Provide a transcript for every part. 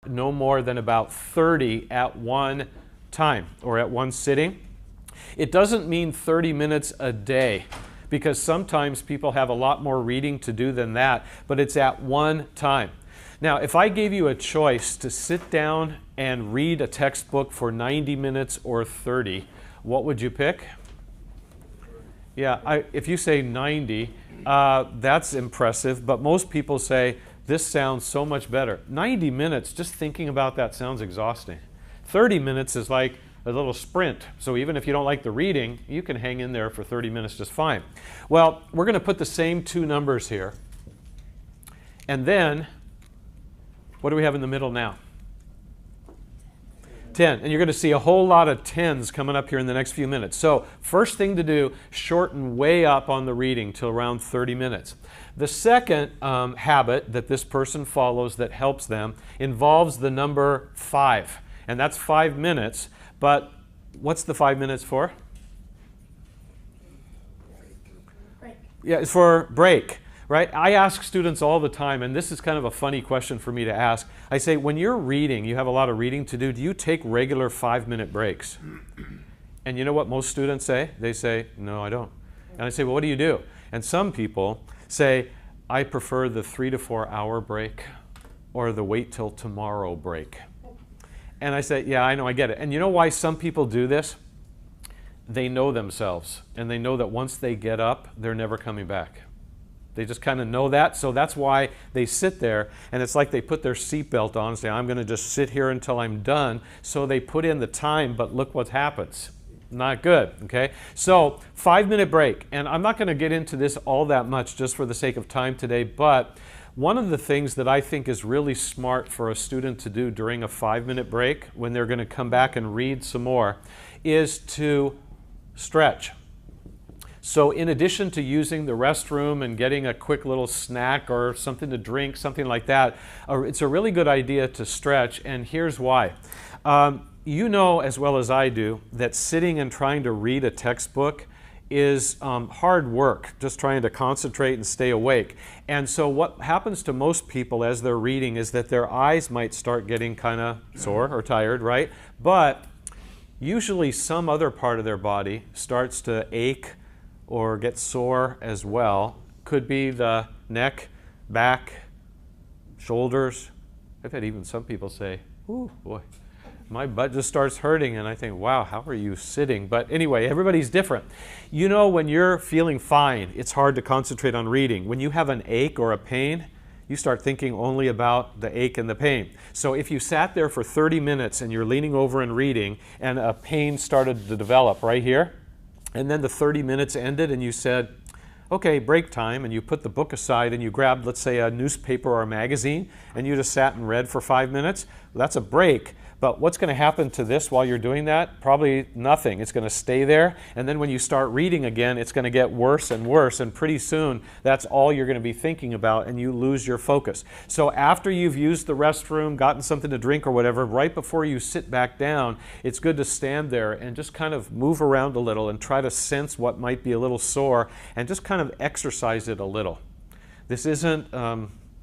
no more than about 30 at one time or at one sitting. It doesn't mean 30 minutes a day, because sometimes people have a lot more reading to do than that, but it's at one time. Now, if I gave you a choice to sit down and read a textbook for 90 minutes or 30, what would you pick? Yeah, if you say 90, that's impressive, but most people say, this sounds so much better. 90 minutes, just thinking about that sounds exhausting. 30 minutes is like a little sprint. So even if you don't like the reading, you can hang in there for 30 minutes just fine. Well, we're going to put the same two numbers here. And then, what do we have in the middle now? 10. And you're going to see a whole lot of 10s coming up here in the next few minutes. So first thing to do, shorten way up on the reading till around 30 minutes. The second habit that this person follows that helps them involves the number 5. And that's 5 minutes. But what's the 5 minutes for? Break. Yeah, it's for break, right? I ask students all the time, and this is kind of a funny question for me to ask. I say, when you're reading, you have a lot of reading to do you take regular 5-minute breaks? And you know what most students say? They say, no, I don't. And I say, well, what do you do? And some people say, I prefer the 3 to 4 hour break or the wait till tomorrow break. And I say, yeah, I know, I get it. And you know why some people do this? They know themselves, and they know that once they get up, they're never coming back. They just kind of know that, so that's why they sit there, and it's like they put their seatbelt on and say, I'm going to just sit here until I'm done. So they put in the time, but look what happens. Not good, okay? So 5-minute break, and I'm not going to get into this all that much just for the sake of time today, but one of the things that I think is really smart for a student to do during a 5-minute break when they're going to come back and read some more is to stretch. So in addition to using the restroom and getting a quick little snack or something to drink, something like that, it's a really good idea to stretch, and here's why. You know as well as I do that sitting and trying to read a textbook is hard work, just trying to concentrate and stay awake. And so what happens to most people as they're reading is that their eyes might start getting kind of sore or tired, right? But usually some other part of their body starts to ache or get sore as well. Could be the neck, back, shoulders. I've had even some people say, ooh, boy, my butt just starts hurting, and I think, wow, how are you sitting? But anyway, everybody's different. You know, when you're feeling fine, it's hard to concentrate on reading. When you have an ache or a pain, you start thinking only about the ache and the pain. So if you sat there for 30 minutes and you're leaning over and reading, and a pain started to develop right here, and then the 30 minutes ended and you said, okay, break time, and you put the book aside and you grabbed, let's say, a newspaper or a magazine, and you just sat and read for 5 minutes, well, that's a break. But what's going to happen to this while you're doing that? Probably nothing. It's going to stay there, and then when you start reading again, it's going to get worse and worse, and pretty soon that's all you're going to be thinking about, and you lose your focus. So after you've used the restroom, gotten something to drink or whatever, right before you sit back down, it's good to stand there and just kind of move around a little and try to sense what might be a little sore and just kind of exercise it a little. This isn't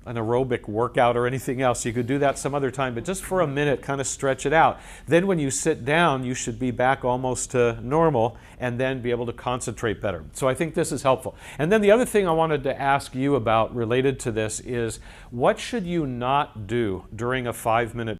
an aerobic workout or anything else. You could do that some other time, but just for a minute, kind of stretch it out. Then when you sit down, you should be back almost to normal and then be able to concentrate better. So I think this is helpful. And then the other thing I wanted to ask you about related to this is, what should you not do during a 5-minute